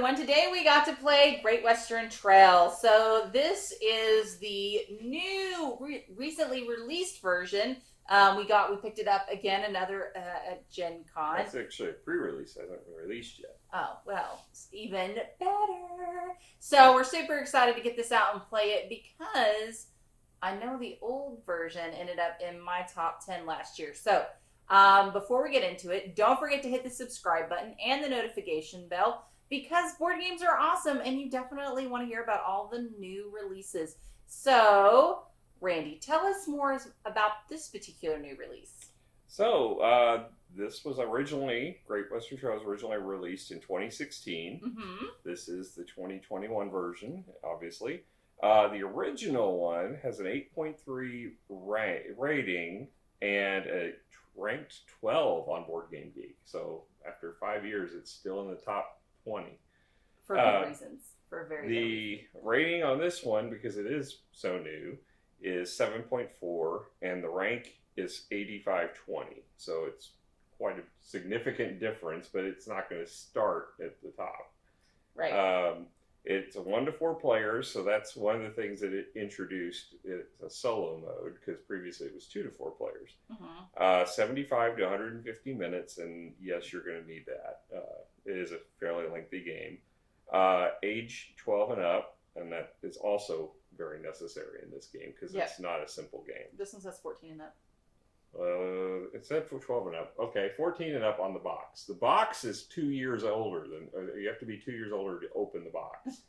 everyone. Today we got to play Great Western Trail. So this is the new, recently released version. We picked it up again, another at Gen Con. That's actually a pre-release. It hasn't been released yet. Oh, well, even better. So we're super excited to get this out and play it because I know the old version ended up in my top 10 last year. So before we get into it, don't forget to hit the subscribe button and the notification bell because board games are awesome and you definitely want to hear about all the new releases. So, Randy, tell us more about this particular new release. So, this was originally, Great Western Trail was originally released in 2016. Mm-hmm. This is the 2021 version, obviously. The original one has an 8.3 rating and a ranked 12 on Board Game Geek. So after 5 years, it's still in the top 20. For good reasons. For very good reasons. The rating on this one, because it is so new, is 7.4, and the rank is 85/20. So it's quite a significant difference, but it's not going to start at the top. Right. It's a 1 to 4 players, so that's one of the things that it introduced. It's a solo mode, because previously it was 2 to 4 players. Mm-hmm. 75 to 150 minutes, and yes, you're going to need that. It is a fairly lengthy game. Age 12 and up, and that is also very necessary in this game, because it's not a simple game. This one says 14 and up. It said for 12 and up. Okay, 14 and up on the box. The box is 2 years older than. You have to be 2 years older to open the box.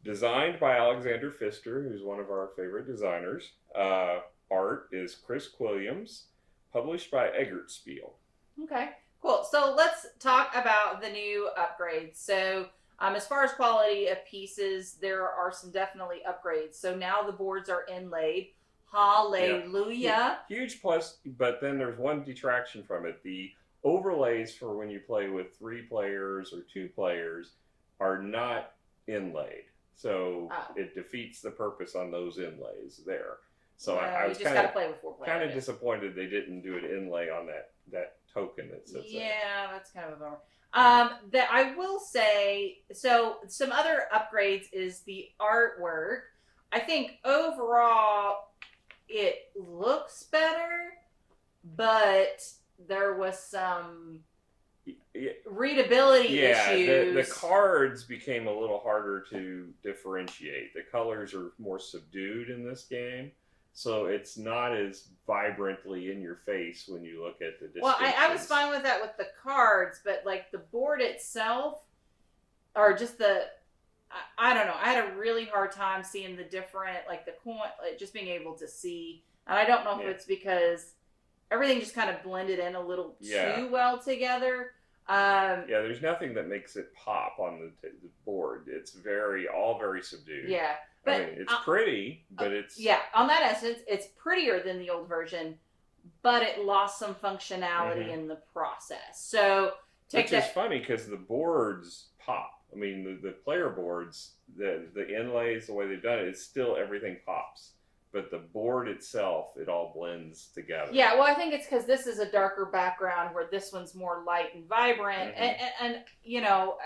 Designed by Alexander Pfister, who's one of our favorite designers. Art is Chris Williams. Published by Eggert Spiel. Okay, cool. So let's talk about the new upgrades. So as far as quality of pieces, there are some definitely upgrades. So now the boards are inlaid. Hallelujah. Yeah. Huge plus, but then there's one detraction from it. The overlays for when you play with 3 players or 2 players are not inlaid. So it defeats the purpose on those inlays there. So I was kind of disappointed they didn't do an inlay on that token that sits there. Yeah, that's kind of a bummer. That I will say, so some other upgrades is the artwork. I think overall it looks better, but there was some readability issues. The cards became a little harder to differentiate. The colors are more subdued in this game, so it's not as vibrantly in your face when you look at the distinctions. Well, I was fine with that with the cards, but like the board itself, or just I don't know. I had a really hard time seeing the different, like the coin, like just being able to see. And I don't know if it's because everything just kind of blended in a little too well together. There's nothing that makes it pop on the board. It's all very subdued. Yeah. But, I mean, it's pretty, but it's... Yeah, on that essence, it's prettier than the old version, but it lost some functionality in the process. So, which is funny, because the boards pop. I mean, the player boards, the inlays, the way they've done it, it's still everything pops. But the board itself, it all blends together. Yeah, well, I think it's because this is a darker background where this one's more light and vibrant. And you know,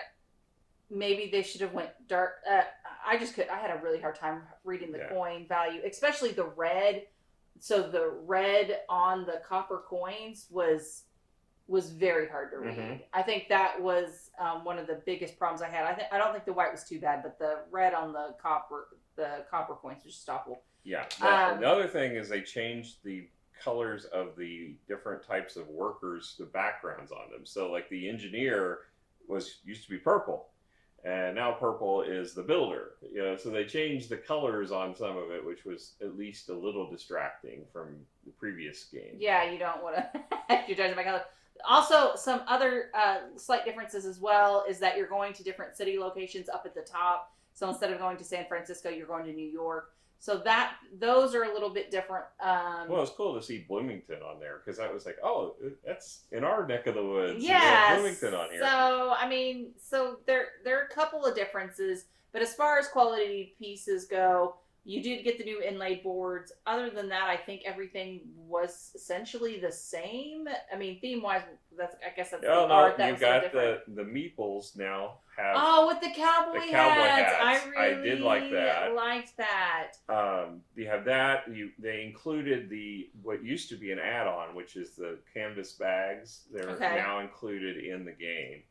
maybe they should have went dark. I had a really hard time reading the coin value, especially the red. So the red on the copper coins was very hard to read. I think that was one of the biggest problems I had. I don't think the white was too bad, but the red on the copper coins was just awful. Yeah. The other thing is they changed the colors of the different types of workers, the backgrounds on them. So like the engineer used to be purple, and now purple is the builder. You know, so they changed the colors on some of it, which was at least a little distracting from the previous game. Yeah, you don't want to. You're judging by color. Also, some other slight differences as well is that you're going to different city locations up at the top. So instead of going to San Francisco, you're going to New York. So those are a little bit different. Well, it's cool to see Bloomington on there, because I was like, oh, that's in our neck of the woods. Yeah, Bloomington on here. So I mean, there are a couple of differences, but as far as quality pieces go, You did get the new inlaid boards. Other than that, I think everything was essentially the same. I mean, theme-wise, I guess that's the art that was so different. The meeples now have. Oh, with the cowboy hats. I did like that. Liked that. You have that. They included what used to be an add-on, which is the canvas bags. They're now included in the game.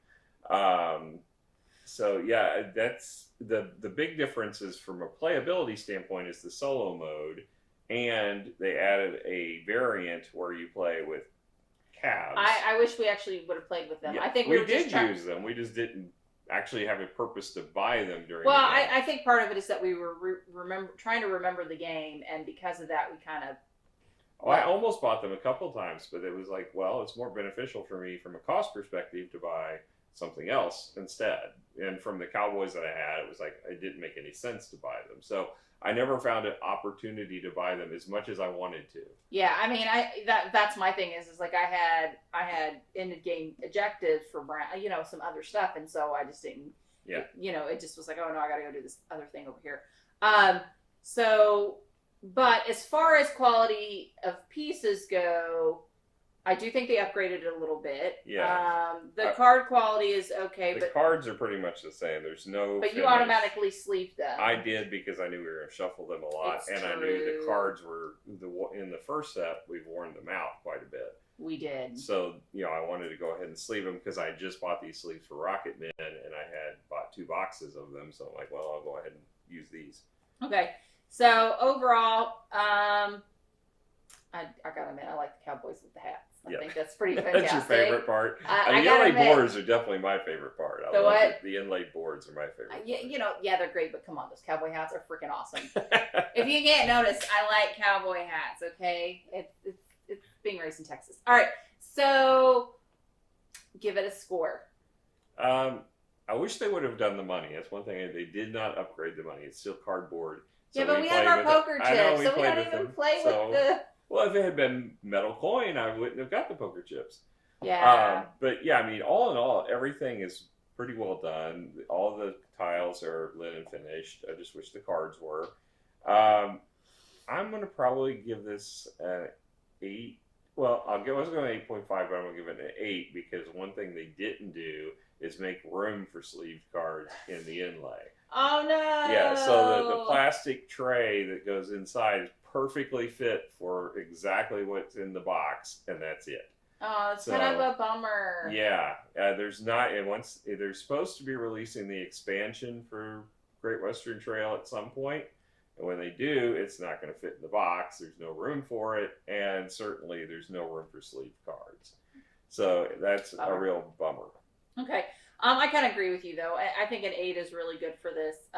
So yeah, that's the big differences from a playability standpoint is the solo mode, and they added a variant where you play with calves. I wish we actually would have played with them. Yeah, I think we did use them. We just didn't actually have a purpose to buy them during. Well, I think part of it is that we were trying to remember the game, and because of that, we kind of. Oh, I almost bought them a couple times, but it was like, well, it's more beneficial for me from a cost perspective to buy something else instead. And from the Cowboys that I had, it was like it didn't make any sense to buy them. So I never found an opportunity to buy them as much as I wanted to. Yeah, I mean, that's my thing is like I had ended game objectives for some other stuff, and so I just didn't. Yeah. It just was like, oh no, I got to go do this other thing over here. But as far as quality of pieces go, I do think they upgraded it a little bit. Yeah. The card quality is okay. The cards are pretty much the same. There's no. But you automatically sleeve them. I did because I knew we were going to shuffle them a lot, I knew the cards were in the first set. We've worn them out quite a bit. We did. So I wanted to go ahead and sleeve them because I just bought these sleeves for Rocket Men, and I had bought 2 boxes of them. So I'm like, well, I'll go ahead and use these. Okay. So overall, I gotta admit, I like the Cowboys with the hats. I think that's pretty fantastic. That's your favorite part. The inlaid boards are definitely my favorite part. The inlaid boards are my favorite. They're great, but come on, those cowboy hats are freaking awesome. If you can't notice, I like cowboy hats. Okay, it's being raised in Texas. All right, so give it a score. I wish they would have done the money. That's one thing. They did not upgrade the money. It's still cardboard. So but we have our poker chips, so we don't even play with the. Well, if it had been metal coin, I wouldn't have got the poker chips. Yeah. But yeah, I mean, all in all, everything is pretty well done. All the tiles are linen finished. I just wish the cards were. I'm going to probably give this an 8. Well, I was going to 8.5, but I'm going to give it an 8 because one thing they didn't do is make room for sleeved cards in the inlay. Oh no! Yeah, so the plastic tray that goes inside is perfectly fit for exactly what's in the box, and that's it. Oh, it's kind of a bummer. Yeah, there's not, and once they're supposed to be releasing the expansion for Great Western Trail at some point, and when they do, it's not going to fit in the box. There's no room for it, and certainly there's no room for sleeved cards. So that's a real bummer. Okay. I kind of agree with you, though. I think an 8 is really good for this.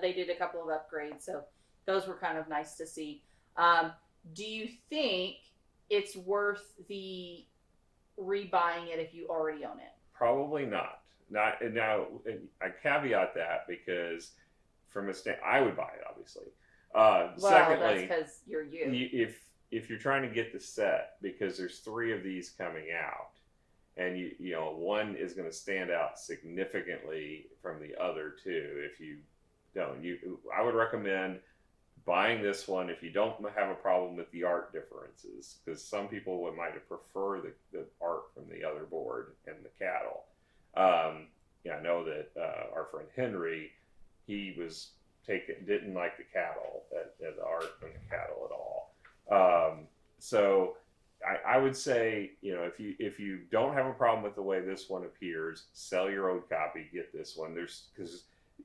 They did a couple of upgrades, so those were kind of nice to see. Do you think it's worth the rebuying it if you already own it? Probably not. Now, I caveat that because from I would buy it, obviously. Secondly, that's because you're you. If you're trying to get the set, because there's 3 of these coming out, and one is going to stand out significantly from the other 2. If you don't, I would recommend buying this one if you don't have a problem with the art differences, because some people might have preferred the art from the other board and the cattle. I know that our friend Henry, he didn't like the cattle, the art from the cattle at all. So I would say, if you don't have a problem with the way this one appears, sell your old copy, get this one.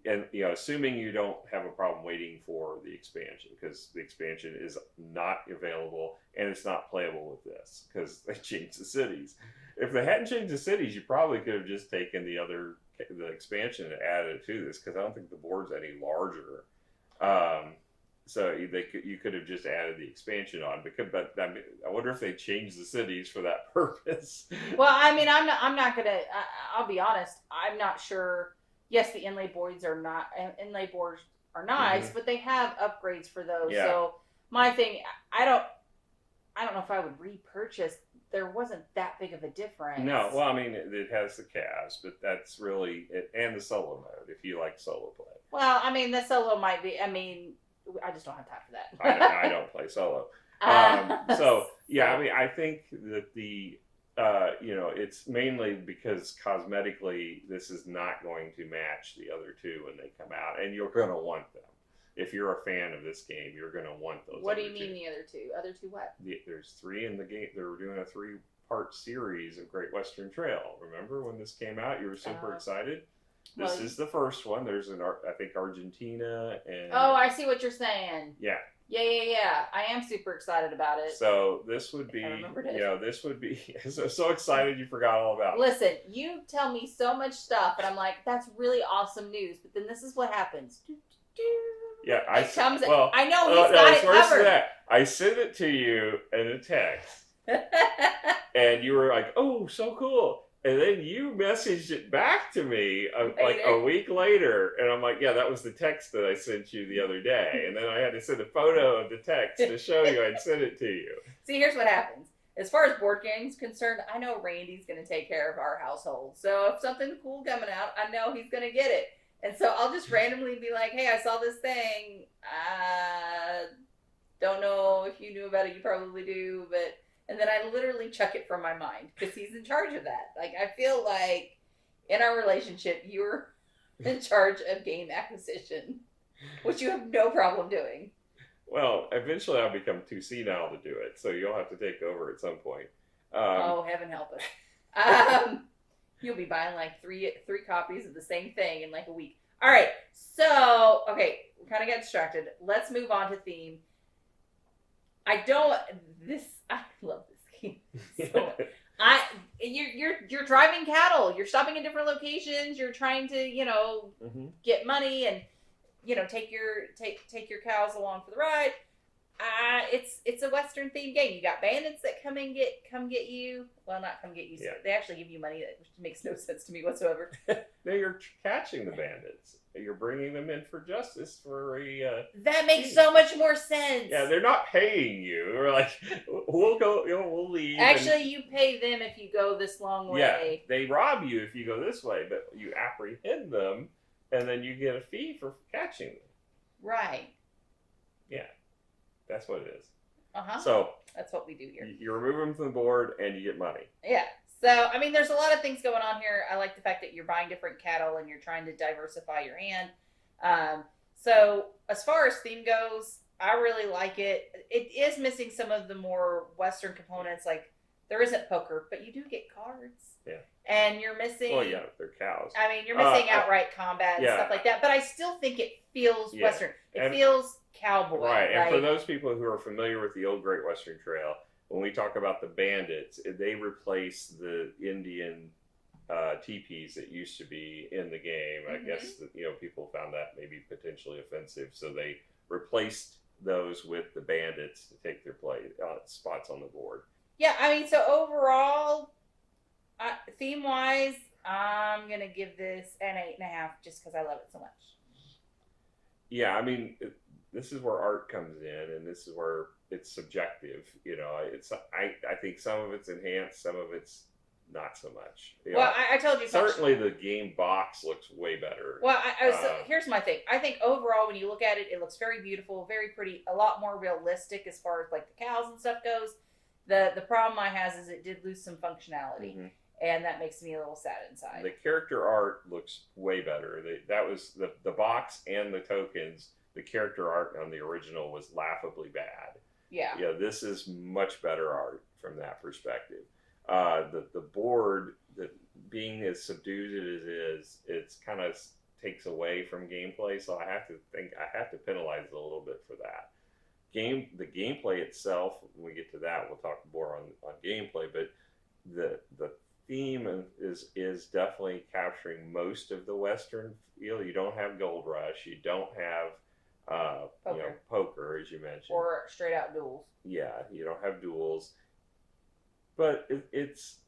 Assuming you don't have a problem waiting for the expansion, because the expansion is not available and it's not playable with this because they changed the cities. If they hadn't changed the cities, you probably could have just taken the expansion and added it to this, because I don't think the board's any larger. So you could have just added the expansion on, but I wonder if they changed the cities for that purpose. Well, I mean, I'm not gonna. I'll be honest. I'm not sure. Yes, the inlay boards are nice, mm-hmm. but they have upgrades for those. Yeah. So my thing, I don't know if I would repurchase. There wasn't that big of a difference. No, well, I mean, it has the calves, but that's really it, and the solo mode if you like solo play. Well, I mean, the solo might be. I mean, I just don't have time for that. I don't play solo. So yeah, I mean, I think that the it's mainly because cosmetically this is not going to match the other two when they come out, and you're going to want them. If you're a fan of this game, you're going to want those. What do you mean the other two? Other two what? There's 3 in the game. They're doing a 3-part series of Great Western Trail. Remember when this came out? You were super excited. This is the first one. There's I think Argentina and. Oh, I see what you're saying. Yeah. Yeah. I am super excited about it. So this would be, this would be so excited you forgot all about it. Listen, you tell me so much stuff, and I'm like, that's really awesome news. But then this is what happens. Yeah, I know he's got it covered. I sent it to you in a text, and you were like, "Oh, so cool." And then you messaged it back to me like a week later, and I'm like, yeah, that was the text that I sent you the other day. And then I had to send a photo of the text to show you I'd sent it to you. See, here's what happens. As far as board games concerned, I know Randy's going to take care of our household. So if something cool coming out, I know he's going to get it. And so I'll just randomly be like, hey, I saw this thing. Don't know if you knew about it. You probably do, but... And then I literally chuck it from my mind because he's in charge of that. Like, I feel like in our relationship, you're in charge of game acquisition, which you have no problem doing. Well, eventually I'll become too senile to do it, so you'll have to take over at some point. Oh, heaven help us. You'll be buying like three copies of the same thing in like a week. All right, so, okay, we kind of got distracted. Let's move on to theme. I love this game so much. You're driving cattle. You're stopping in different locations. You're trying to, get money and, take your cows along for the ride. It's a Western themed game. You got bandits that come get you. Well, not come get you. Yeah. They actually give you money, which makes no sense to me whatsoever. No, you're catching the bandits. You're bringing them in for justice for a. That makes so much more sense. Yeah, they're not paying you. We're like, we'll go, we'll leave. Actually, you pay them if you go this long way. Yeah, they rob you if you go this way, but you apprehend them, and then you get a fee for catching them. Right. Yeah, that's what it is. So that's what we do here. You remove them from the board, and you get money. Yeah. So, I mean, there's a lot of things going on here. I like the fact that you're buying different cattle and you're trying to diversify your hand. So, as far as theme goes, I really like it. It is missing some of the more Western components. Like, there isn't poker, but you do get cards. Yeah. And you're missing... Well, yeah, they're cows. I mean, you're missing outright combat and stuff like that. But I still think it feels Western. It feels cowboy. Right. And for those people who are familiar with the old Great Western Trail... When we talk about the bandits, they replace the Indian teepees that used to be in the game. I guess that, people found that maybe potentially offensive, so they replaced those with the bandits to take their spots on the board. Yeah, I mean, so overall, theme-wise, I'm gonna give this an 8.5 just because I love it so much. Yeah, I mean, this is where art comes in, and this is where it's subjective. I think some of it's enhanced, some of it's not so much. Well, I told you. Certainly the game box looks way better. Well, here's my thing. I think overall, when you look at it, it looks very beautiful, very pretty, a lot more realistic as far as like the cows and stuff goes. The problem I have is it did lose some functionality. And that makes me a little sad inside. The character art looks way better. That was the box and the tokens. The character art on the original was laughably bad. Yeah. Yeah, this is much better art from that perspective. The board, being as subdued as it is, it's kind of takes away from gameplay. So I have to penalize it a little bit for that. The gameplay itself, when we get to that, we'll talk more on gameplay. But the theme is definitely capturing most of the Western feel. You don't have Gold Rush. You don't have poker, as you mentioned, or straight out duels. Yeah, you don't have duels, but it's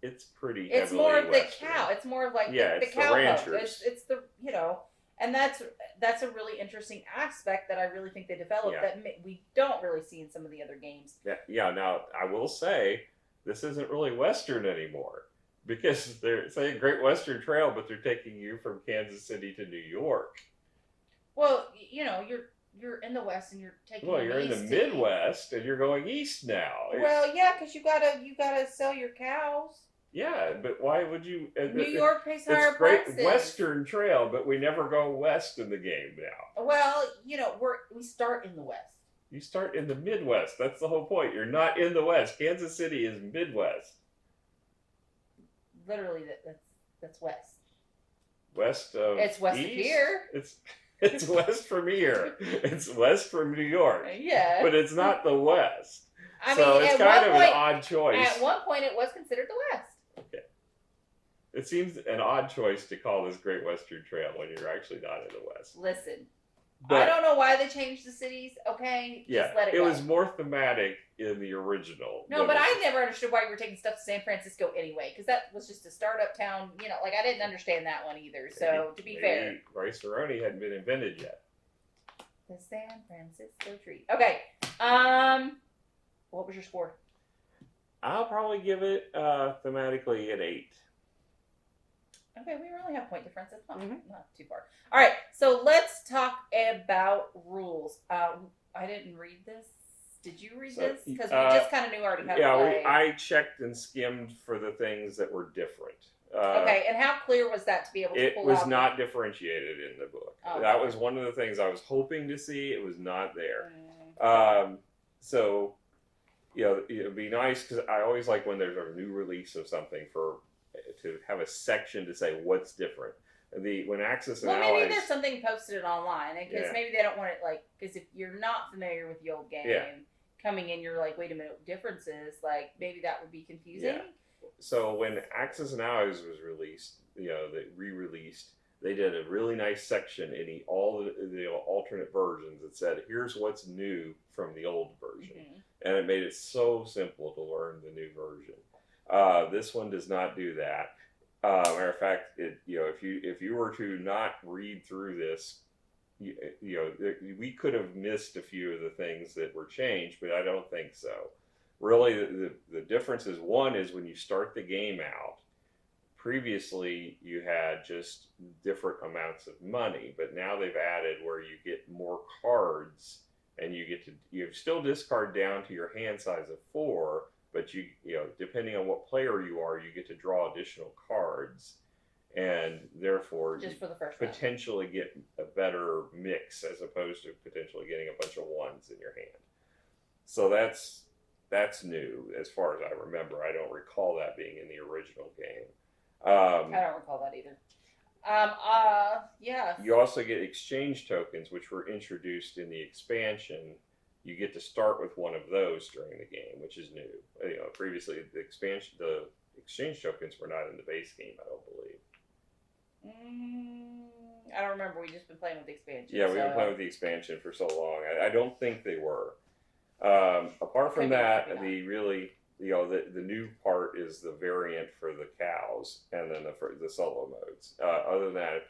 pretty. It's more of the cow. It's more of like the cow ranchers. It's the and that's a really interesting aspect that I really think they developed that we don't really see in some of the other games. Yeah. Now I will say this isn't really Western anymore because they're saying Great Western Trail, but they're taking you from Kansas City to New York. Well, you're in the West and you're taking. Well, you're in the Midwest and you're going east now. Well, yeah, because you gotta sell your cows. Yeah, but why would you? New York pays higher prices. Great Western Trail, but we never go west in the game now. Well, we start in the West. You start in the Midwest. That's the whole point. You're not in the West. Kansas City is Midwest. Literally, that's West. West of It's west east? of here. It's west from here. It's west from New York. Yeah. But it's not the West. I so mean, it's kind of an odd choice. At one point, it was considered the West. Okay. It seems an odd choice to call this Great Western Trail when you're actually not in the West. Listen, but, I don't know why they changed the cities. Okay, yeah, just let it go. It was more thematic in the original. No, but I never understood why you were taking stuff to San Francisco anyway, because that was just a startup town. I didn't understand that one either. So to be fair, rice-a-roni hadn't been invented yet. The San Francisco tree. Okay. What was your score? I'll probably give it thematically an 8. Okay, we really have point difference. It's not too far. All right, so let's talk about rules. I didn't read this. Did you read this? Because we just kind of knew already how to play. I checked and skimmed for the things that were different. Okay, and how clear was that to be able to pull out? It was not differentiated in the book. Oh, that was one of the things I was hoping to see. It was not there. So, it'd be nice because I always like when there's a new release of something to have a section to say what's different. When Axis and Allies, maybe there's something posted online because maybe they don't want it because if you're not familiar with the old game, coming in you're like, wait a minute, differences, maybe that would be confusing. Yeah. So when Axis and Allies was released, they re-released, they did a really nice section in all the alternate versions that said, here's what's new from the old version. And it made it so simple to learn the new version. This one does not do that. Matter of fact, if you were to not read through this, we could have missed a few of the things that were changed, but I don't think so. Really, the difference is, one is when you start the game out, previously you had just different amounts of money, but now they've added where you get more cards, and you still discard down to your hand size of 4, but you depending on what player you are, you get to draw additional cards, and therefore just for the first potentially get a better mix as opposed to potentially getting a bunch of 1s in your hand. So that's new as far as I remember. I don't recall that being in the original game. I don't recall that either. Yeah. You also get exchange tokens, which were introduced in the expansion. You get to start with one of those during the game, which is new. Previously the exchange tokens were not in the base game, I don't believe. I don't remember. We've just been playing with the expansion. Yeah, we've been playing with the expansion for so long. I don't think they were. Apart from that, the new part is the variant for the cows, and then the solo modes. Other than that,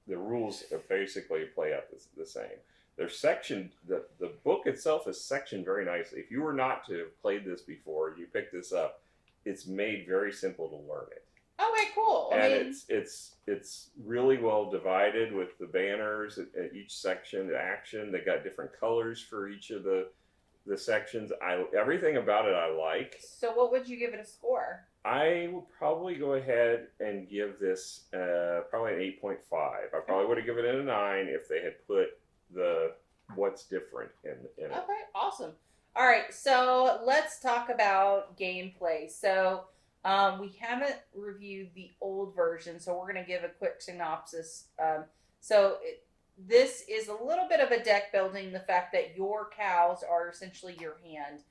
the rules basically play out the same. They're sectioned. The book itself is sectioned very nicely. If you were not to have played this before, you pick this up, it's made very simple to learn it. Okay, cool. It's really well divided with the banners at each section, the action. They got different colors for each of the sections. Everything about it I like. So what would you give it a score? I will probably go ahead and give this probably an 8.5. I probably would have given it a 9 if they had put the what's different in it. Okay, awesome. All right, so let's talk about gameplay. So we haven't reviewed the old version, so we're going to give a quick synopsis. This is a little bit of a deck building, the fact that your cows are essentially your hand.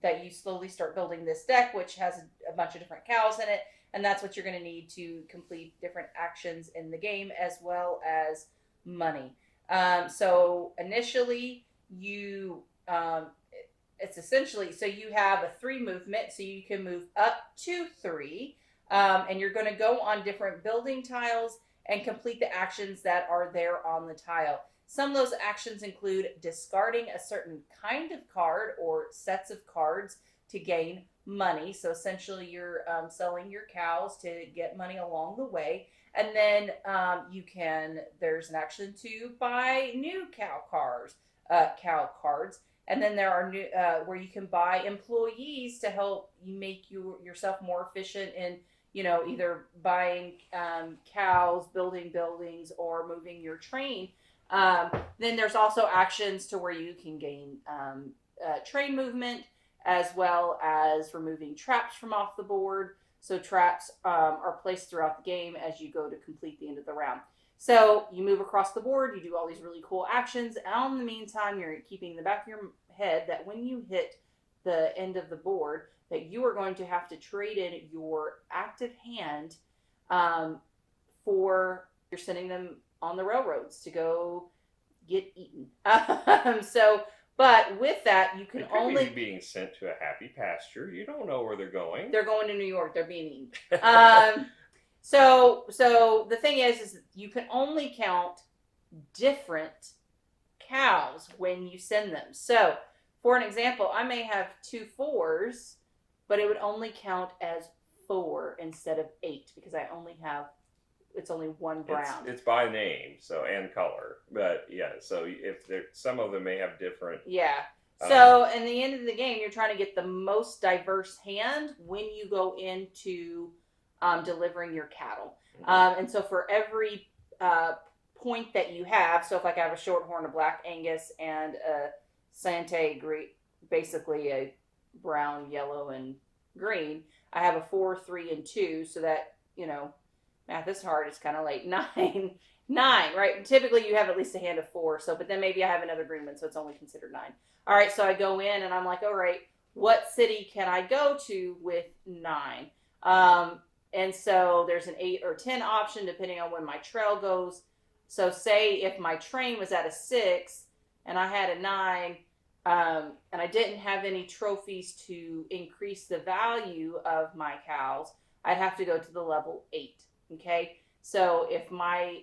That you slowly start building this deck, which has a bunch of different cows in it, and that's what you're going to need to complete different actions in the game, as well as money. So initially, it's essentially, so you have a 3 movement, so you can move up to 3, and you're going to go on different building tiles and complete the actions that are there on the tile. Some of those actions include discarding a certain kind of card or sets of cards to gain money. So essentially, you're selling your cows to get money along the way. And then there's an action to buy new cow cards. And then there are new where you can buy employees to help you make yourself more efficient in, either buying cows, building buildings, or moving your train. Then there's also actions to where you can gain train movement, as well as removing traps from off the board. So traps are placed throughout the game as you go to complete the end of the round. So you move across the board, you do all these really cool actions, and in the meantime, you're keeping in the back of your head that when you hit the end of the board, that you are going to have to trade in your active hand for you're sending them on the railroads to go get eaten. But with that, you can only be being sent to a happy pasture. You don't know where they're going. They're going to New York. They're being eaten. So the thing is you can only count different cows when you send them. So, for an example, I may have 2 4s, but it would only count as 4 instead of 8 because it's only one brown. It's by name, and color. But yeah, so if some of them may have different. Yeah. So in the end of the game, you're trying to get the most diverse hand when you go into delivering your cattle. Mm-hmm. And so for every point that you have, so if like I have a Shorthorn, a Black Angus, and a Sante green, basically a brown, yellow, and green, I have a 4, 3, and 2, so that, math is hard, it's kind of like 9, right? Typically you have at least a hand of 4, but then maybe I have another green one, so it's only considered 9. All right, so I go in and I'm like, all right, what city can I go to with 9? And so there's an 8 or 10 option depending on when my trail goes. So say if my train was at a 6 and I had a 9, and I didn't have any trophies to increase the value of my cows, I'd have to go to the level 8. Okay, so if my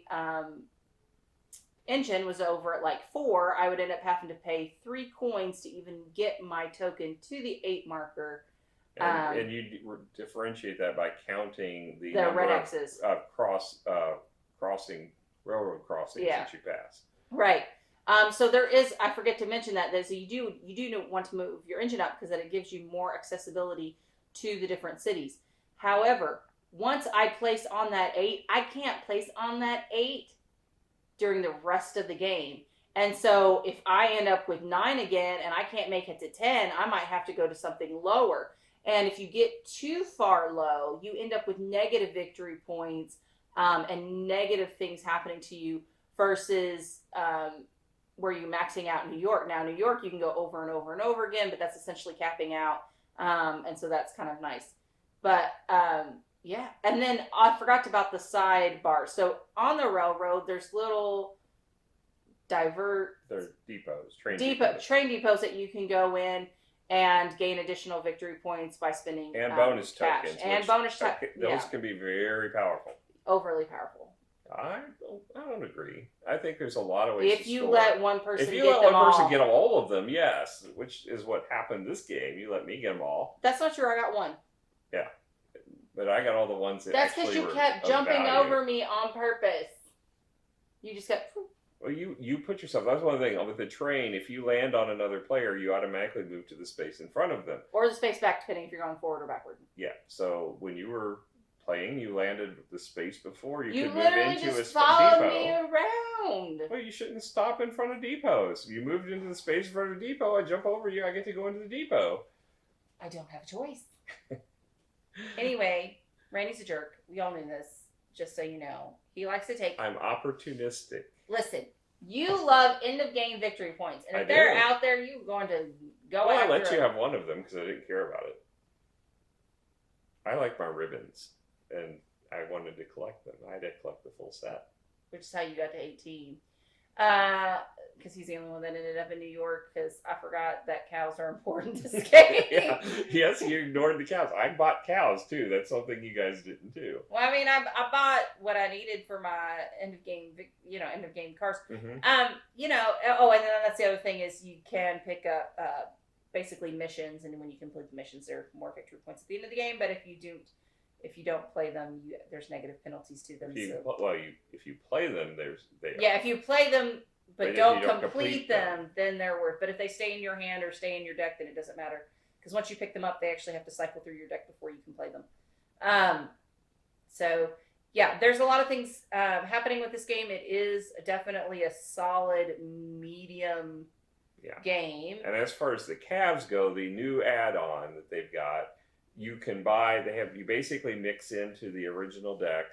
engine was over at like 4, I would end up having to pay 3 coins to even get my token to the 8 marker. And you differentiate that by counting the number red of X's. Railroad crossings that you pass. Right. So there is, I forget to mention that, so you do want to move your engine up because then it gives you more accessibility to the different cities. However, once I place on that 8, I can't place on that 8 during the rest of the game. And so if I end up with 9 again and I can't make it to 10, I might have to go to something lower. And if you get too far low, you end up with negative victory points and negative things happening to you versus where you're maxing out in New York. Now, New York, you can go over and over and over again, but that's essentially capping out. And so that's kind of nice. But yeah, and then I forgot about the sidebar. So on the railroad, there's little They're depots, train depots that you can go in and gain additional victory points by spending and bonus cash. tokens. And bonus tokens. Those can be very powerful. Overly powerful. I don't agree. I think there's a lot of ways if you let one person get all of them, yes, which is what happened this game. You let me get them all. That's not true. I got 1. Yeah. But I got all the ones that That's because you kept jumping over me on purpose. You just kept... Well, you put yourself... That's one thing. With the train, if you land on another player, you automatically move to the space in front of them. Or the space back, depending if you're going forward or backward. Yeah. So when you were playing, you landed the space before. You could literally move into just a followed depot. me around. Well, you shouldn't stop in front of depots. You moved into the space in front of the depot. I jump over you. I get to go into the depot. I don't have a choice. Anyway, Randy's a jerk. We all knew this, just so you know. He likes to take... I'm opportunistic. Listen, you love end-of-game victory points. And if they're out there, you're going to go after I'll let you have one of them because I didn't care about it. I like my ribbons, and I wanted to collect them. I had to collect the full set. Which is how you got to 18. Because he's the only one that ended up in New York, because I forgot that cows are important to this game. Yeah. Yes, you ignored the cows. I bought cows, too. That's something you guys didn't do. Well, I mean, I bought what I needed for my end-of-game cars. Mm-hmm. And then that's the other thing is you can pick up basically missions, and when you complete the missions, there are more victory points at the end of the game. But if you don't play them, there's negative penalties to them. If you play them, if you play them but don't complete them, then they're worth. But if they stay in your hand or stay in your deck, then it doesn't matter, because once you pick them up, they actually have to cycle through your deck before you can play them. So yeah, there's a lot of things happening with this game. It is definitely a solid medium game. And as far as the calves go, the new add-on that they've got, you can buy. You basically mix into the original deck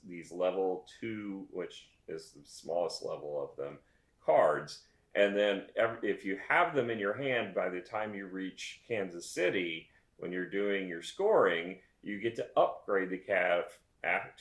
these level 2, which is the smallest level of them, cards. And then if you have them in your hand by the time you reach Kansas City, when you're doing your scoring, you get to upgrade the calf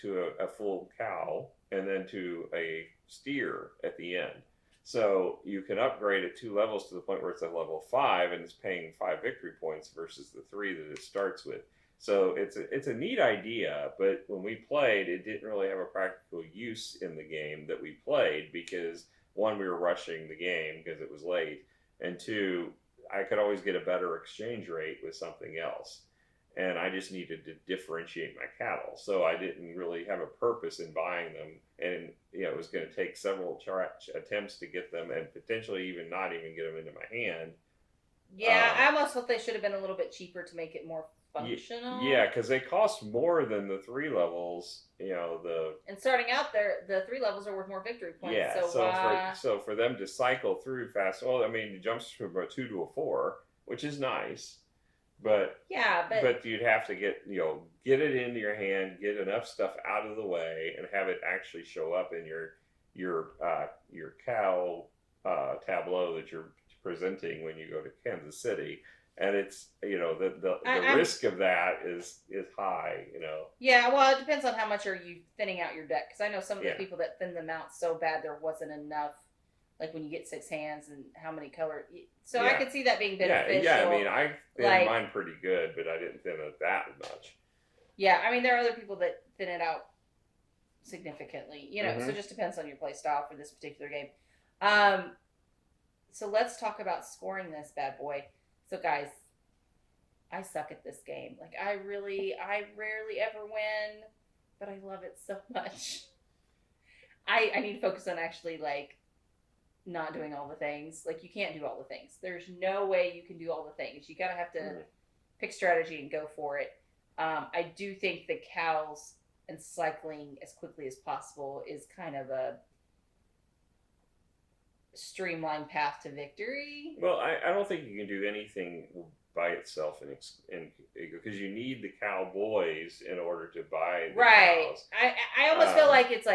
to a full cow and then to a steer at the end. So you can upgrade it 2 levels to the point where it's at level 5 and it's paying 5 victory points versus the 3 that it starts with. So it's a neat idea, but when we played, it didn't really have a practical use in the game that we played because, 1, we were rushing the game because it was late, and 2, I could always get a better exchange rate with something else. And I just needed to differentiate my cattle. So I didn't really have a purpose in buying them. And it was going to take several attempts to get them and potentially not even get them into my hand. Yeah, I almost thought they should have been a little bit cheaper to make it more functional. Yeah, because they cost more than the 3 levels. And starting out the 3 levels are worth more victory points. Yeah, so for them to cycle through fast, it jumps from a 2 to a 4, which is nice. But you'd have to get it into your hand, get enough stuff out of the way, and have it actually show up in your cow tableau that you're presenting when you go to Kansas City. And it's the risk of that is high. Yeah, well, it depends on how much are you thinning out your deck, because I know some of the people that thin them out so bad there wasn't enough. Like when you get 6 hands and how many colors. So I could see that being beneficial. Yeah, I thinned mine pretty good, but I didn't thin it that much. Yeah, there are other people that thin it out significantly. So it just depends on your play style for this particular game. So let's talk about scoring this bad boy. So guys, I suck at this game. I rarely ever win, but I love it so much. I need to focus on actually not doing all the things. You can't do all the things. There's no way you can do all the things. You gotta have to pick strategy and go for it. I do think the cows and cycling as quickly as possible is kind of a streamlined path to victory. Well, I don't think you can do anything by itself because you need the cowboys in order to buy the cows. I almost feel like it's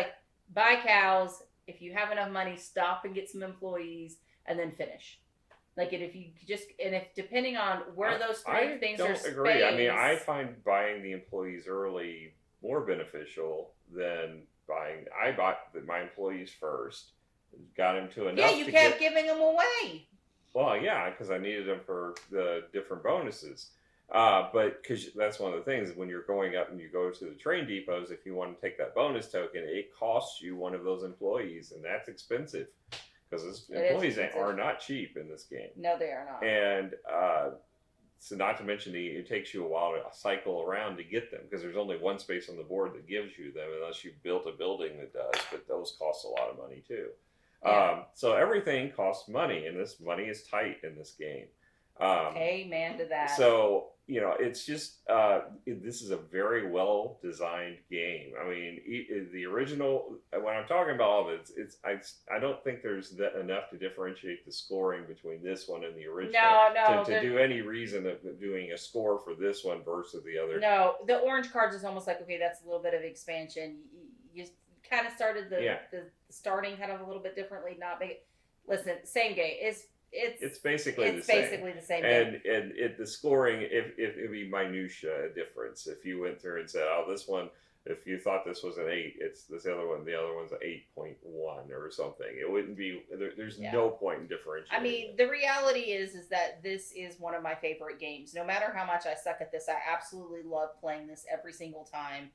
buy cows. If you have enough money, stop and get some employees, and then finish. If depending on where those 3 things are spaced. I don't agree. I find buying the employees early more beneficial than buying. I bought my employees first, got them to enough. Yeah, you kept giving them away. Well, yeah, because I needed them for the different bonuses. But because that's one of the things, when you're going up and you go to the train depots, if you want to take that bonus token, it costs you one of those employees, and that's expensive because employees are not cheap in this game. No, they are not. And so not to mention it takes you a while to cycle around to get them because there's only one space on the board that gives you them unless you've built a building that does, but those cost a lot of money too. Yeah. So everything costs money, and this money is tight in this game. Amen to that. So, it's just, this is a very well designed game. The original, when I'm talking about all of it, I don't think there's enough to differentiate the scoring between this one and the original. No. To do any reason of doing a score for this one versus the other. No, the orange cards is almost okay, that's a little bit of expansion. You kind of started the starting kind of a little bit differently. Not big. Listen, same game. It's basically the same. And the scoring, it'd be minutia difference. If you went through and said, "Oh, this one," if you thought this was an 8, it's this other one. The other one's an 8.1 or something. It wouldn't be. There's no point in differentiating. The reality is that this is one of my favorite games. No matter how much I suck at this, I absolutely love playing this every single time.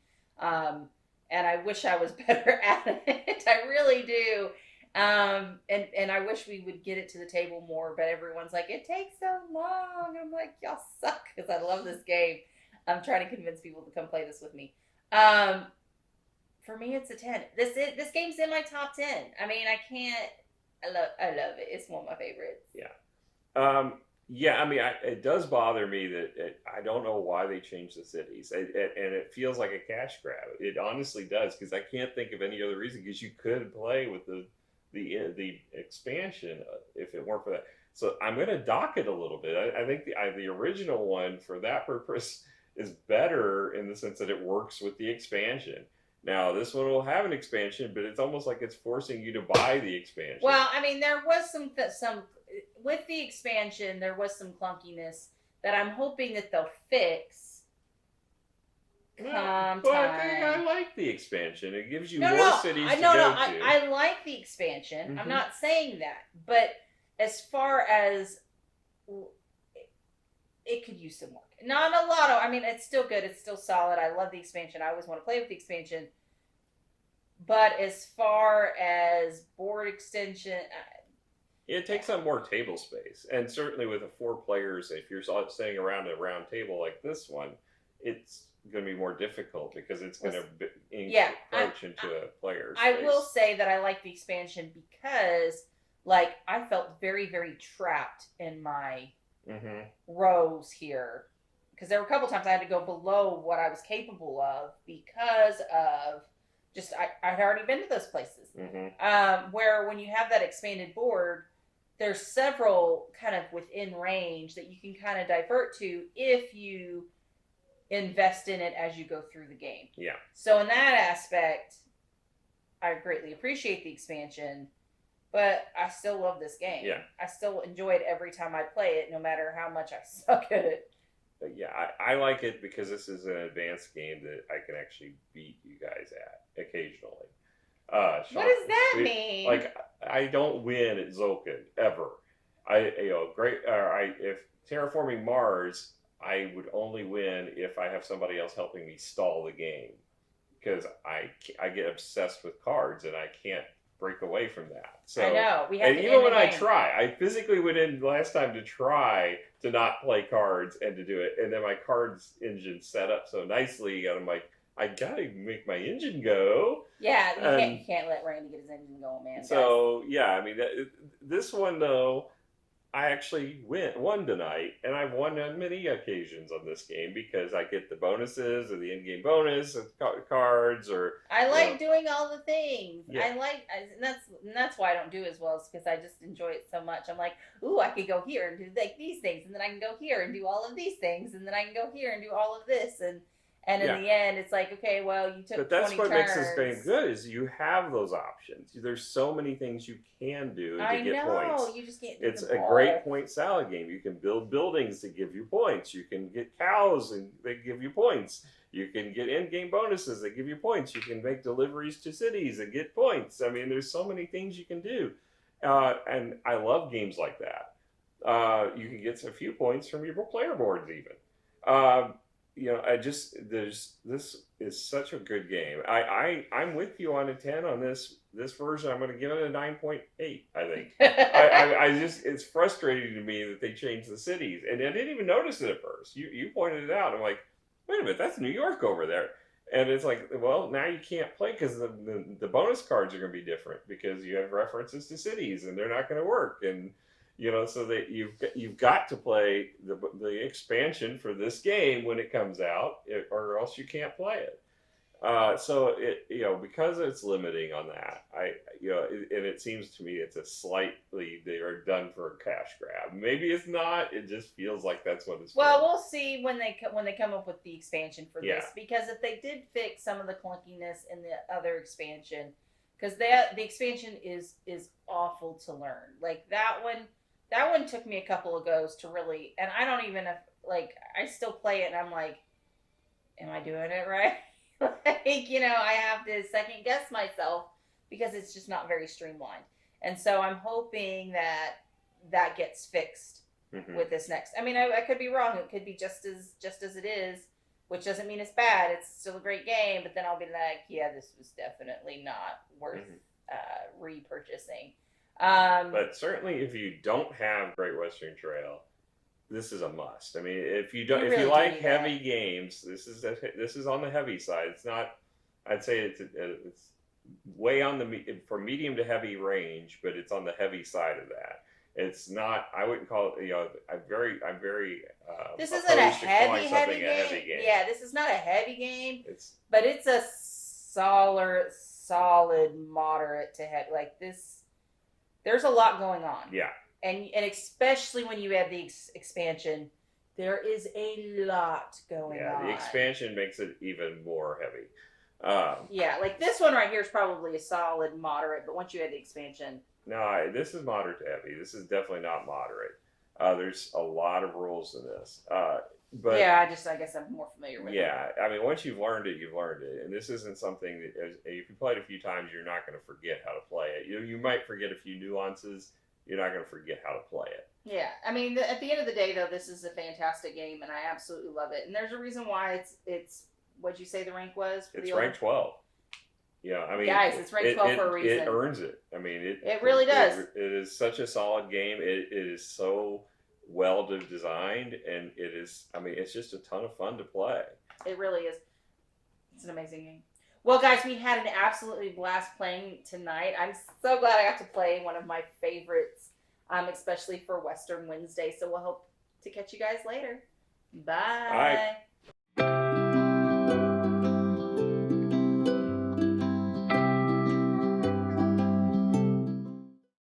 And I wish I was better at it. I really do. And I wish we would get it to the table more, but everyone's like, it takes so long. I'm like, y'all suck, because I love this game. I'm trying to convince people to come play this with me. For me, it's a 10. This game's in my top 10. I mean, I love it. It's one of my favorites. Yeah. Yeah, I mean, it does bother me that I don't know why they changed the cities, and it feels like a cash grab. It honestly does, because I can't think of any other reason. Because you could play with the expansion if it weren't for that. So I'm going to dock it a little bit. I think the original one for that purpose is better in the sense that it works with the expansion. Now this one will have an expansion, but it's almost like it's forcing you to buy the expansion. Well, I mean, there was some with the expansion, there was some clunkiness that I'm hoping that they'll fix. I like the expansion. It gives you more cities to go to. I like the expansion. I'm not saying that, but as far as it could use some work. Not a lot of. I mean, it's still good. It's still solid. I love the expansion. I always want to play with the expansion. But as far as board extension, it takes up more table space, and certainly with 4 players, if you're staying around a round table like this one, it's going to be more difficult because it's going to encroach into a player's space. I will say that I like the expansion because, like, I felt very, very trapped in my rows here, because there were a couple times I had to go below what I was capable of because of just I had already been to those places. Where when you have that expanded board, there's several kind of within range that you can kind of divert to if you invest in it as you go through the game. Yeah. So in that aspect, I greatly appreciate the expansion, but I still love this game. Yeah. I still enjoy it every time I play it, no matter how much I suck at it. But yeah, I like it because this is an advanced game that I can actually beat you guys at occasionally. What does that mean? Like, I don't win at Zolkin ever. If terraforming Mars, I would only win if I have somebody else helping me stall the game, because I get obsessed with cards and I can't break away from that. So I know we have and to even when I try, I physically went in last time to try to not play cards and to do it, and then my cards engine set up so nicely, and I'm like, I gotta make my engine go. Yeah, you can't let Randy get his engine going, man. So yeah, I mean, this one though, I actually won tonight, and I've won on many occasions on this game because I get the bonuses or the in-game bonus of cards, or I like doing all the things. Yeah. And that's why I don't do as well, is because I just enjoy it so much. I'm like, ooh, I could go here and do like these things, and then I can go here and do all of these things, and then I can go here and do all of this, and in the end, it's like, okay, well, you took 20 turns. But that's what makes this game good, is you have those options. There's so many things you can do to get points. You just can't do It's a great point salad game. You can build buildings to give you points. You can get cows and they give you points. You can get in-game bonuses that give you points. You can make deliveries to cities and get points. I memean, there's so many things you can do. And I love games like that. You can get a few points from your player boards even. This is such a good game. I'm with you on a 10 on this version. I'm going to give it a 9.8. I think. It's frustrating to me that they changed the cities, and I didn't even notice it at first. You pointed it out. I'm like, wait a minute, that's New York over there, and it's like, well, now you can't play because the bonus cards are going to be different because you have references to cities, and they're not going to work, and so that you've got to play the expansion for this game when it comes out, or else you can't play it. So it because it's limiting on that, and it seems to me it's they are done for a cash grab. Maybe it's not. It just feels like that's what it's. Well, for. We'll see when they come up with the expansion for this, because if they did fix some of the clunkiness in the other expansion, because the expansion is awful to learn. Like that one. That one took me a couple of goes to really, and I don't even I still play it and I'm like, am I doing it right? I have to second guess myself because it's just not very streamlined. And so I'm hoping that gets fixed with this next. I mean, I could be wrong. It could be just as it is, which doesn't mean it's bad. It's still a great game, but then I'll be like, yeah, this was definitely not worth repurchasing. But certainly, if you don't have Great Western Trail, this is a must. I mean, if you don't, You if really you do like need heavy that. games, this is on the heavy side. It's not. I'd say it's way on the for medium to heavy range, but it's on the heavy side of that. It's not. I wouldn't call it. I'm very This isn't a opposed to calling heavy something a game. heavy game. Yeah, this is not a heavy game, It's but it's a solid moderate to heavy. Like this, there's a lot going on. yeah. And especially when you add the expansion, there is a lot going on. Yeah, the expansion makes it even more heavy. Yeah, like this one right here is probably a solid moderate, but once you add the expansion, no, this is moderate to heavy. This is definitely not moderate. There's a lot of rules in this. But yeah, I guess I'm more familiar with it. yeah, I mean, once you've learned it, you've learned it, and this isn't something that if you play it a few times, you're not going to forget how to play it. You might forget a few nuances. You're not going to forget how to play it. Yeah, I mean, at the end of the day, though, this is a fantastic game, and I absolutely love it. And there's a reason why it's what'd you say the rank was? For It's ranked 12. Yeah, I mean, guys, it's ranked 12 for a reason. It earns it. I mean, it really does. It is such a solid game. It is so well designed, and it is. I mean, it's just a ton of fun to play. It really is. It's an amazing game. Well, guys, we had an absolutely blast playing tonight. I'm so glad I got to play one of my favorites, especially for Western Wednesday. So we'll hope to catch you guys later. Bye. Bye.